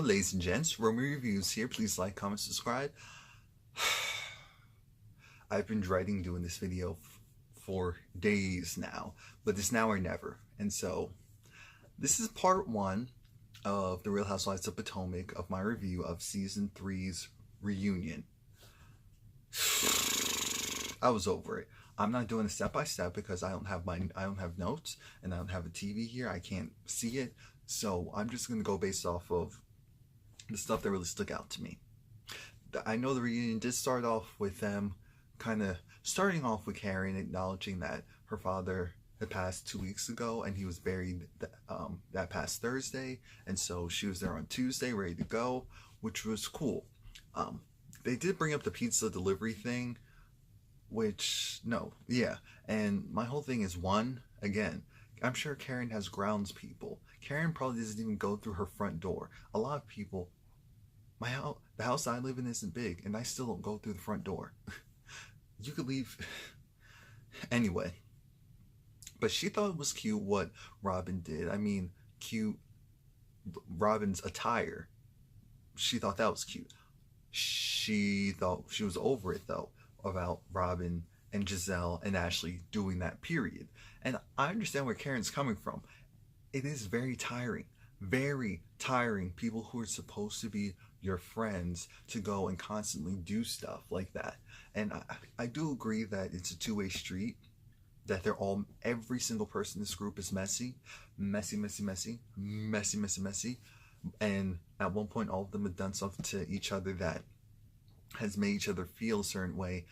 ladies and gents, Romie Reviews here. Please like, comment, subscribe. I've been dreading doing this video for days now, but it's now or never. And so, this is part 1 of the Real Housewives of Potomac of my review of Season 3's reunion. I was over it. I'm not doing it step by step because I don't have notes and I don't have a TV here. I can't see it. So I'm just going to go based off of the stuff that really stuck out to me. I know the reunion did start off with them kind of starting off with Karen acknowledging that her father had passed 2 weeks ago and he was buried that past Thursday. And so she was there on Tuesday ready to go, which was cool. They did bring up the pizza delivery thing, which, and my whole thing is, one, again, I'm sure Karen has grounds people. Karen probably doesn't even go through her front door. A lot of people, the house I live in isn't big, and I still don't go through the front door. You could leave anyway. But she thought it was cute what Robin did. I mean, cute Robin's attire. She thought that was cute. She thought she was over it though, about Robin and Giselle and Ashley doing that, period. And I understand where Karen's coming from. It is very tiring people who are supposed to be your friends to go and constantly do stuff like that. And I do agree that it's a two-way street, that every single person in this group is messy. And at one point all of them have done something to each other that has made each other feel a certain way.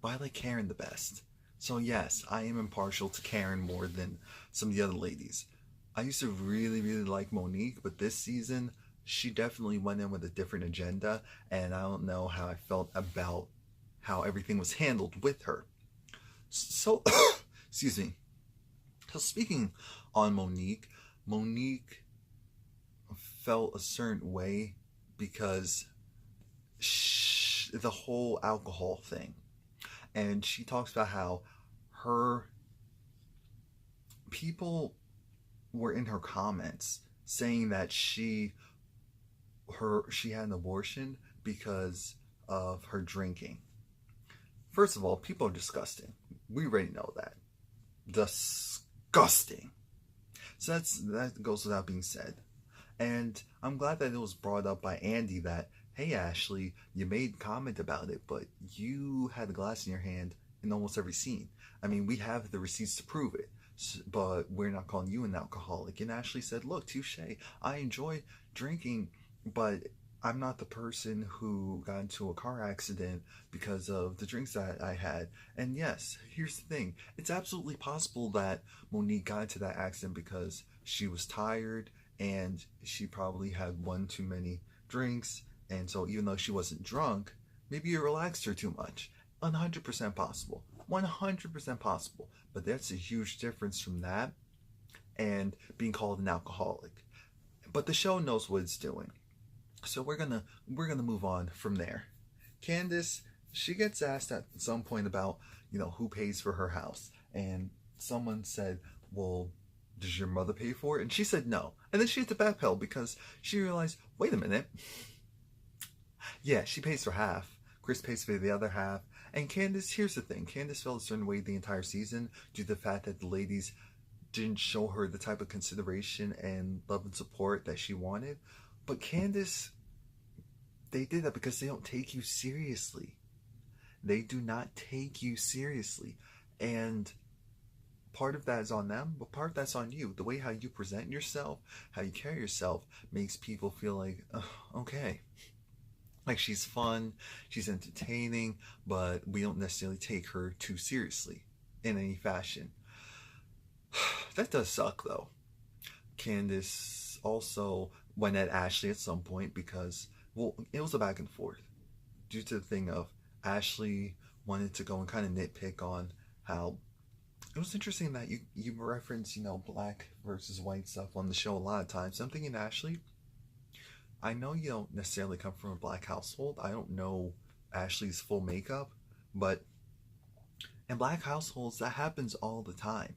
But I like Karen the best. So yes, I am impartial to Karen more than some of the other ladies. I used to really like Monique, but this season, she definitely went in with a different agenda, and I don't know how I felt about how everything was handled with her. So, excuse me. So speaking on Monique felt a certain way because the whole alcohol thing. And she talks about how her people were in her comments saying that she had an abortion because of her drinking. First of all, people are disgusting. We already know that. Disgusting. So that goes without being said. And I'm glad that it was brought up by Andy that, hey Ashley, you made comment about it, but you had a glass in your hand in almost every scene. I mean, we have the receipts to prove it, but we're not calling you an alcoholic. And Ashley said, look, touche, I enjoy drinking, but I'm not the person who got into a car accident because of the drinks that I had. And yes, here's the thing. It's absolutely possible that Monique got into that accident because she was tired and she probably had one too many drinks. And so even though she wasn't drunk, maybe you relaxed her too much. 100% possible. 100% possible. But that's a huge difference from that and being called an alcoholic. But the show knows what it's doing. So we're gonna move on from there. Candace, she gets asked at some point about, who pays for her house. And someone said, well, does your mother pay for it? And she said no. And then she had to backpedal because she realized, wait a minute. Yeah, she pays for half. Chris pays for the other half. And Candace, here's the thing. Candace felt a certain way the entire season due to the fact that the ladies didn't show her the type of consideration and love and support that she wanted. But Candace, they did that because they don't take you seriously. They do not take you seriously. And part of that is on them, but part of that's on you. The way how you present yourself, how you carry yourself, makes people feel like, oh, okay. Like she's fun, she's entertaining, but we don't necessarily take her too seriously in any fashion. That does suck though. Candace also went at Ashley at some point because, well, it was a back and forth due to the thing of Ashley wanted to go and kind of nitpick on how it was interesting that you reference, black versus white stuff on the show a lot of times. I'm thinking, Ashley, I know you don't necessarily come from a black household. I don't know Ashley's full makeup, but in black households, that happens all the time.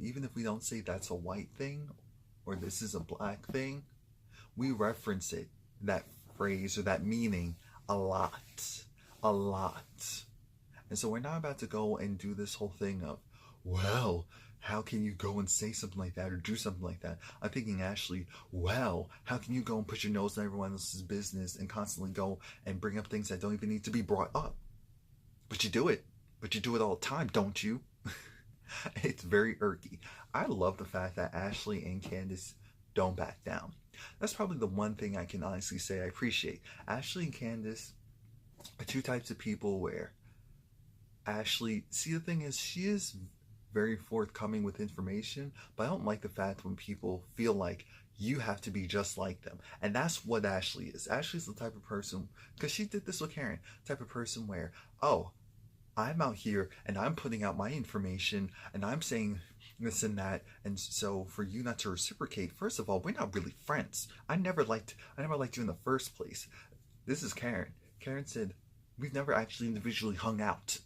Even if we don't say that's a white thing or this is a black thing, we reference it, that phrase or that meaning, a lot. A lot. And so we're not about to go and do this whole thing of, well, how can you go and say something like that or do something like that? I'm thinking, Ashley, well, how can you go and put your nose in everyone else's business and constantly go and bring up things that don't even need to be brought up? But you do it. But you do it all the time, don't you? It's very irky. I love the fact that Ashley and Candace don't back down. That's probably the one thing I can honestly say I appreciate. Ashley and Candace are two types of people where Ashley, see, the thing is, she is very forthcoming with information, but I don't like the fact when people feel like you have to be just like them. And that's what Ashley is. Ashley's the type of person, because she did this with Karen, type of person where, oh, I'm out here and I'm putting out my information and I'm saying this and that, and so for you not to reciprocate, first of all, we're not really friends. I never liked you in the first place. This is Karen. Karen said, we've never actually individually hung out.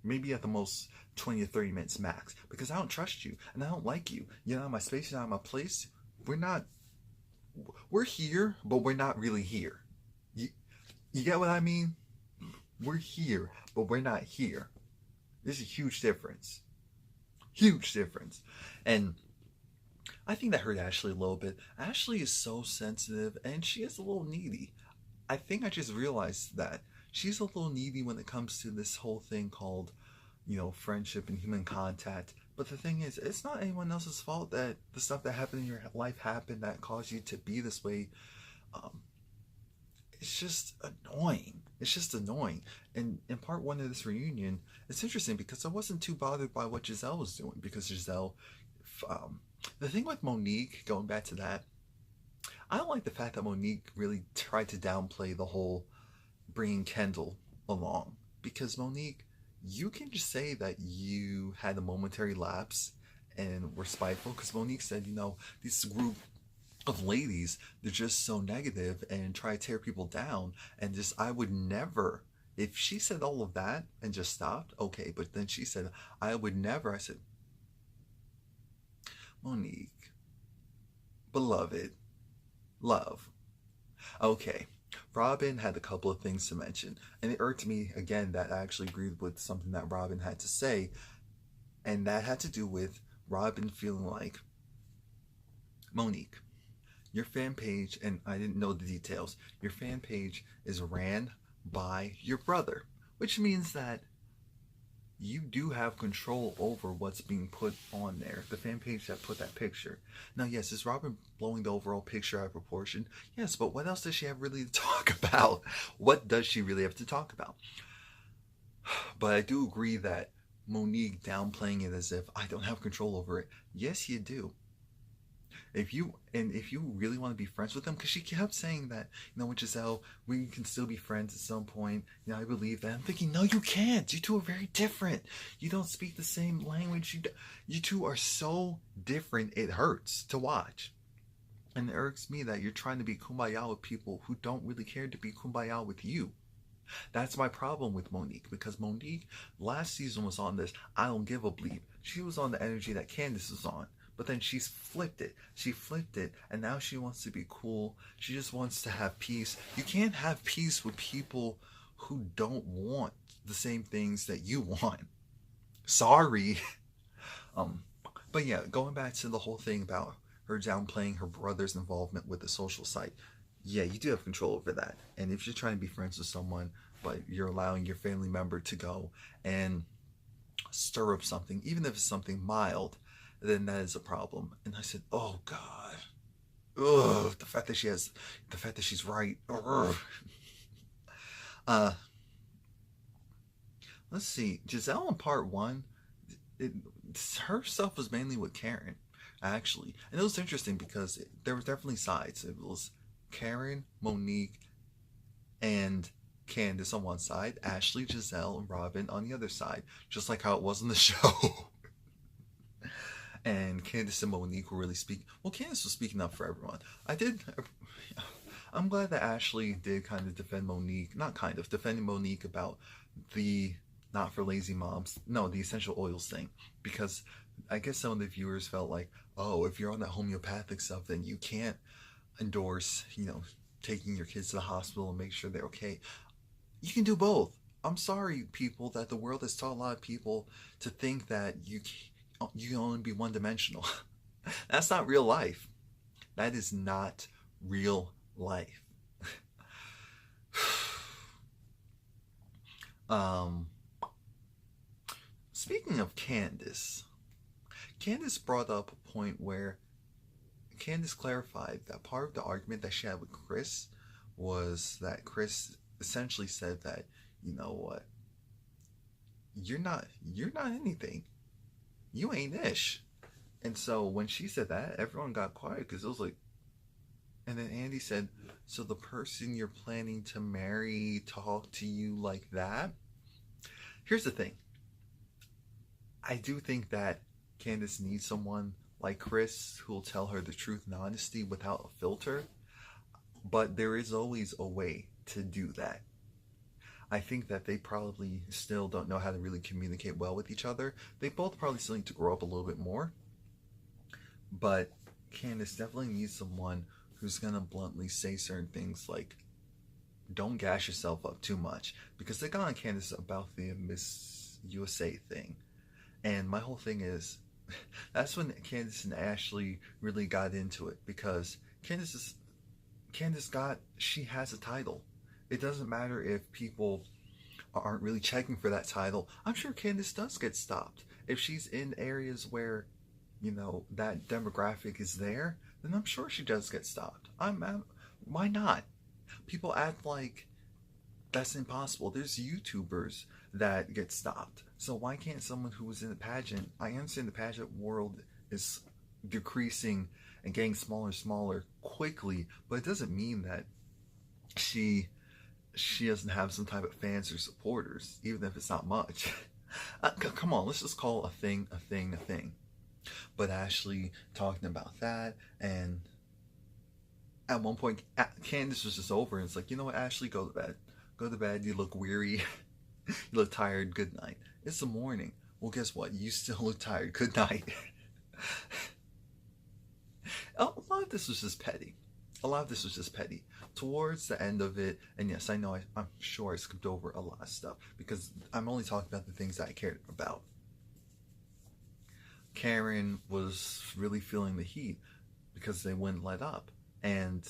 Maybe at the most 20 or 30 minutes max, because I don't trust you and I don't like you. You're not in my space, you're not in my place. We're here, but we're not really here. You get what I mean? We're here, but we're not here. There's a huge difference. Huge difference. And I think that hurt Ashley a little bit. Ashley is so sensitive and she is a little needy. I think I just realized that. She's a little needy when it comes to this whole thing called, friendship and human contact. But the thing is, it's not anyone else's fault that the stuff that happened in your life happened that caused you to be this way. It's just annoying. It's just annoying. And in part one of this reunion, it's interesting because I wasn't too bothered by what Giselle was doing, because Giselle, the thing with Monique, going back to that, I don't like the fact that Monique really tried to downplay the whole bringing Kendall along, because Monique, you can just say that you had a momentary lapse and were spiteful, because Monique said, this group of ladies, they're just so negative and try to tear people down, and just, I would never, if she said all of that and just stopped, okay, but then she said, I would never. I said, Monique, beloved, love, okay. Robin had a couple of things to mention, and it irked me again that I actually agreed with something that Robin had to say, and that had to do with Robin feeling like, Monique, your fan page, and I didn't know the details, your fan page is ran by your brother, which means that you do have control over what's being put on there. The fan page that put that picture. Now, yes, is Robin blowing the overall picture out of proportion? Yes, but what else does she have really to talk about? What does she really have to talk about? But I do agree that Monique downplaying it as if I don't have control over it. Yes, you do. If you really want to be friends with them, because she kept saying that, with Giselle, we can still be friends at some point. I believe that. I'm thinking, no, you can't. You two are very different. You don't speak the same language. You two are so different. It hurts to watch. And it irks me that you're trying to be kumbaya with people who don't really care to be kumbaya with you. That's my problem with Monique, because Monique last season was on this I don't give a bleep. She was on the energy that Candace is on. But then she's flipped it. She flipped it, and now she wants to be cool. She just wants to have peace. You can't have peace with people who don't want the same things that you want. Sorry. But yeah, going back to the whole thing about her downplaying her brother's involvement with the social site. Yeah, you do have control over that. And if you're trying to be friends with someone, but you're allowing your family member to go and stir up something, even if it's something mild, then that is a problem. And I said, oh God, ugh, the fact that she's right. Let's see, Giselle in part one, her stuff was mainly with Karen, actually. And it was interesting because there was definitely sides. It was Karen, Monique, and Candace on one side, Ashley, Giselle, and Robin on the other side, just like how it was in the show. And Candace and Monique were really speaking. Well, Candace was speaking up for everyone. I'm glad that Ashley did kind of defend Monique. Not kind of. Defending Monique about the not for lazy moms. No, the essential oils thing. Because I guess some of the viewers felt like, oh, if you're on that homeopathic stuff, then you can't endorse, taking your kids to the hospital and make sure they're okay. You can do both. I'm sorry, people, that the world has taught a lot of people to think that you can only be one dimensional. That's not real life. That is not real life. um, Speaking of Candace, Candace brought up a point where Candace clarified that part of the argument that she had with Chris was that Chris essentially said that, you know what, you're not anything. You ain't ish. And so when she said that, everyone got quiet because it was like, and then Andy said, so the person you're planning to marry talked to you like that? Here's the thing. I do think that Candace needs someone like Chris who will tell her the truth and honesty without a filter. But there is always a way to do that. I think that they probably still don't know how to really communicate well with each other. They both probably still need to grow up a little bit more. But Candace definitely needs someone who's going to bluntly say certain things like, don't gas yourself up too much. Because they got on Candace about the Miss USA thing. And my whole thing is, that's when Candace and Ashley really got into it. Because she has a title. It doesn't matter if people aren't really checking for that title. I'm sure Candace does get stopped. If she's in areas where, that demographic is there, then I'm sure she does get stopped. Why not? People act like that's impossible. There's YouTubers that get stopped. So why can't someone who was in the pageant, I understand the pageant world is decreasing and getting smaller and smaller quickly, but it doesn't mean that she doesn't have some type of fans or supporters, even if it's not much. Come on, let's just call a thing a thing a thing. But Ashley talking about that, and at one point Candace was just over and it's like, you know what, Ashley, go to bed. Go to bed, you look weary. You look tired, good night. It's the morning. Well, guess what? You still look tired, good night. A lot of this was just petty. Towards the end of it, and yes, I know I'm sure I skipped over a lot of stuff because I'm only talking about the things that I cared about. Karen was really feeling the heat because they wouldn't let up. And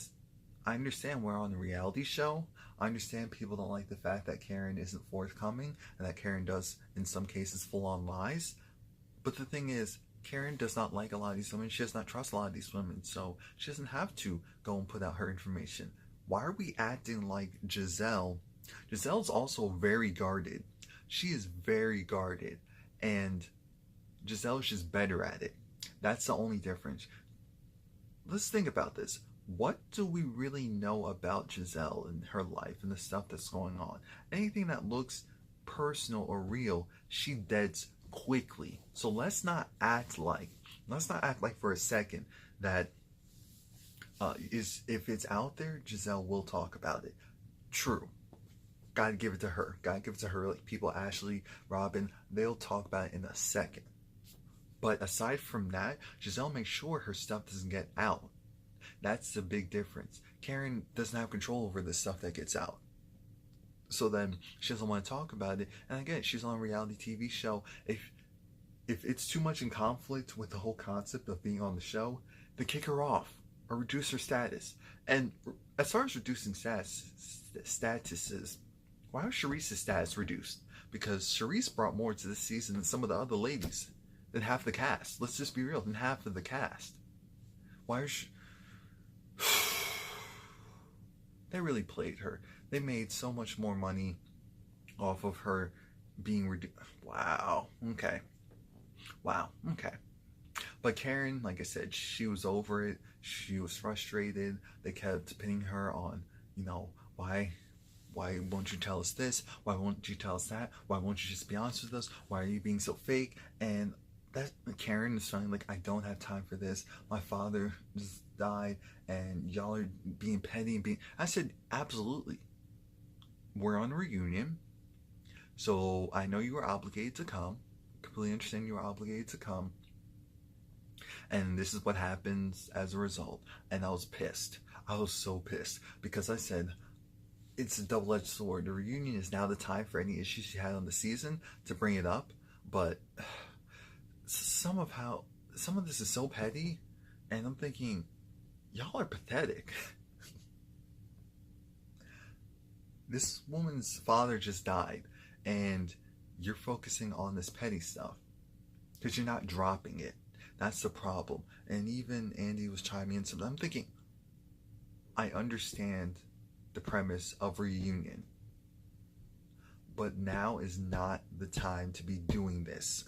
I understand we're on a reality show. I understand people don't like the fact that Karen isn't forthcoming and that Karen does, in some cases, full-on lies. But the thing is, Karen does not like a lot of these women. She does not trust a lot of these women. So she doesn't have to go and put out her information. Why are we acting like Giselle? Giselle's also very guarded. She is very guarded. And Giselle's just better at it. That's the only difference. Let's think about this. What do we really know about Giselle and her life and the stuff that's going on? Anything that looks personal or real, she deads quickly. So let's not act like for a second that if it's out there, Giselle will talk about it. True. Gotta give it to her. Like people, Ashley, Robin, they'll talk about it in a second. But aside from that, Giselle makes sure her stuff doesn't get out. That's the big difference. Karen doesn't have control over the stuff that gets out. So then she doesn't want to talk about it. And again, she's on a reality TV show. If it's too much in conflict with the whole concept of being on the show, then kick her off or reduce her status. And as far as reducing statuses, why was Charisse's status reduced? Because Charisse brought more to this season than some of the other ladies, than half the cast. Let's just be real, than half of the cast. Why is they really played her. They made so much more money off of her being reduced. Wow. Okay. But Karen, like I said, she was over it. She was frustrated. They kept pinning her on, why won't you tell us this? Why won't you tell us that? Why won't you just be honest with us? Why are you being so fake? And that Karen is feeling like, I don't have time for this. My father just died and y'all are being petty and I said, absolutely. We're on a reunion. So I know you were obligated to come. Completely understand you were obligated to come. And this is what happens as a result. And I was pissed. I was so pissed because I said, it's a double-edged sword. The reunion is now the time for any issues she had on the season to bring it up, but some of this is so petty, and I'm thinking, y'all are pathetic. This woman's father just died, and you're focusing on this petty stuff because you're not dropping it. That's the problem. And even Andy was chiming in something. I'm thinking, I understand the premise of reunion, but now is not the time to be doing this.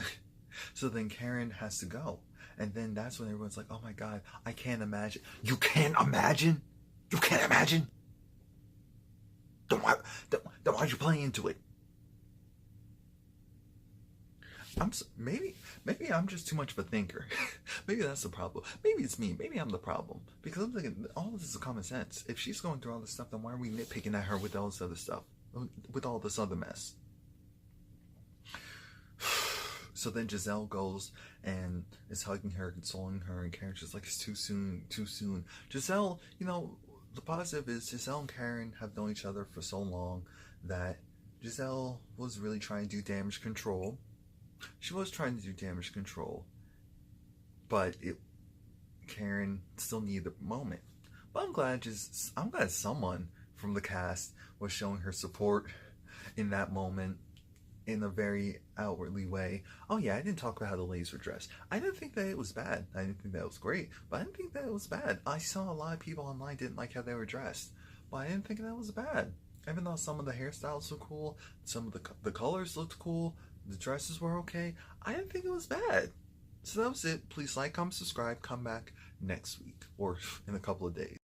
So then Karen has to go, and then that's when everyone's like, oh my god, I can't imagine. You can't imagine? You can't imagine? Then why are you playing into it? Maybe I'm just too much of a thinker. Maybe that's the problem. Maybe it's me. Maybe I'm the problem. Because I'm thinking, all of this is common sense. If she's going through all this stuff, then why are we nitpicking at her with all this other stuff? With all this other mess? So then Giselle goes and is hugging her, consoling her, and Karen's just like, it's too soon, too soon. Giselle, you know, the positive is Giselle and Karen have known each other for so long that Giselle was really trying to do damage control. She was trying to do damage control, but Karen still needed the moment. But I'm glad someone from the cast was showing her support in that moment in a very outwardly way. Oh yeah, I didn't talk about how the ladies were dressed. I didn't think that it was bad. I didn't think that it was great, but I didn't think that it was bad. I saw a lot of people online didn't like how they were dressed, but I didn't think that was bad. Even though some of the hairstyles were cool, some of the colors looked cool, the dresses were okay, I didn't think it was bad. So that was it. Please like, comment, subscribe, come back next week or in a couple of days.